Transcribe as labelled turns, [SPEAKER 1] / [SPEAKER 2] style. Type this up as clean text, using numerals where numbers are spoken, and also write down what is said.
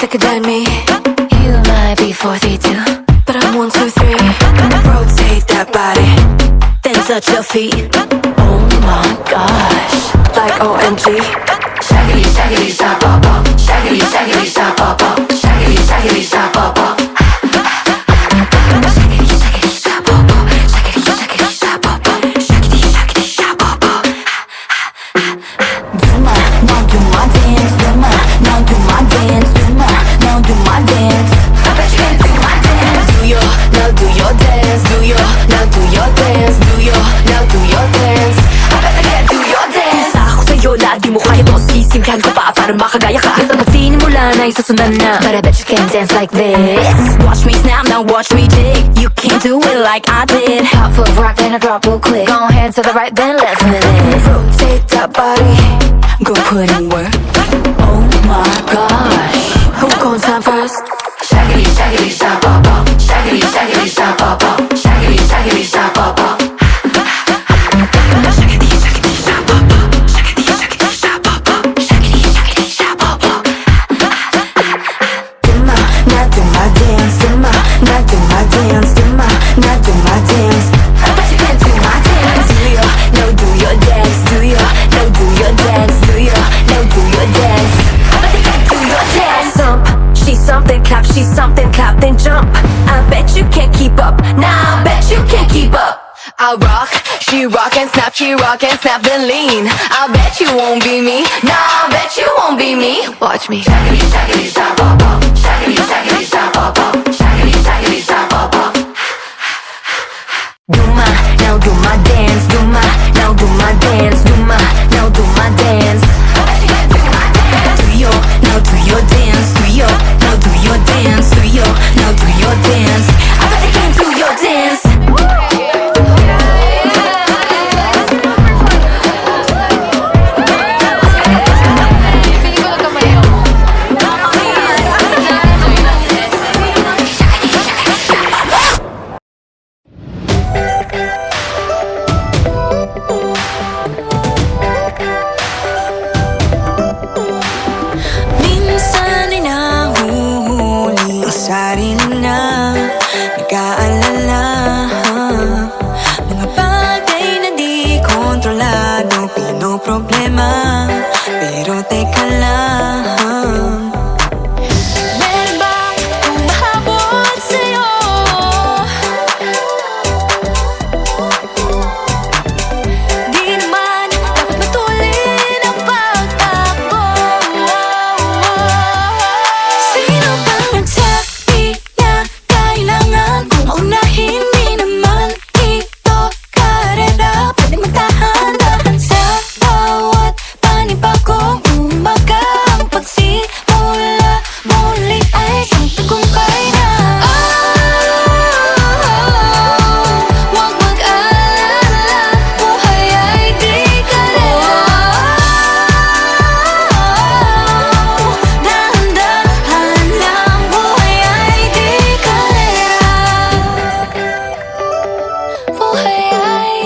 [SPEAKER 1] thicker than me. You might be 4'3" but I'm 1'2'3". Rotate that body, then touch your feet. Oh my gosh, like OMG. Shaggity, shaggity, stop, pop, pop. Shaggity, shaggity, stop, pop, pop. Shaggity, shaggity, stop, pop, pop. Shaggity, shaggity, stop, pop, pop. Shaggity, shaggity, stop, pop, pop. Shaggity, shaggity, stop, pop, pop. Do my, now do my dance. Do my, now do my dance. Do my, now do my dance. I bet you can do my dance. Do your, now do your dance. Do your, now do your dance. Do your, now do your dance. I bet I can do your dance. Isa ako sa'yo na di mo kaya to. Sisimplihan ko pa para makagaya ka. Basta pag sinimula na isusundan na. But I bet you can dance like this. Watch me snap, now watch me jig. You can't do it like I did. Hop foot rock, then I drop real quick. Go ahead to the right, then let's move it. Rotate that body, go put in work. Oh my gosh, who gon' time first? Shaggity, shaggity, stop, pop, pop. Shaggity, shaggity, stop, pop, pop. Shaggity, shaggity, stop, pop, pop. Shaggity, shaggity, stop, pop, pop. Shaggity, shaggity, stop, pop, pop. Shaggity, shaggity, stop, pop, pop. Do my, now do my dance. Do my, now do my dance. Do my, now do my dance. I bet you can do my dance. Do your, now do your dance. Do your, now do your dance. Do your, now do your dance. I bet you can do your dance. She's something, clap, she's something, clap, then jump. I bet you can't keep up. Nah, I bet you can't keep up. I rock, she rock and snap, she rock and snap, then lean. I bet you won't be me. Nah, I bet you won't be me. Watch me. Shaggity, shaggity, stop, pop, pop. Shaggity, shaggity, stop, pop, pop. Shaggity, shaggity, stop, pop, pop. Do my, now do my dance. Do my, now do my dance. Do my, now do my dance. I bet you can do my dance. Do your, now do your dance. Do your, now do your dance. Do your, now do your dance. I bet you can do your dance.
[SPEAKER 2] Minsan ay nahuhuli ang sarili na nag-aalala. Mga bagay na di kontrolado, pinoproblema. Pero teka lang, meron bang humahabol sa'yo? Di naman dapat matulin ang pagtakbo. Sino bang nagsabi na kailangan kong maunahin? Di naman ito karera, pwedeng magtahan-tahan sa bawat panibagong umaga. Ang pagsimula muli ay isang tagumpay na. Huwag mag-alala, buhay ay di kalera. Dahan-dahan lang, buhay ay di kalera. Buhay ay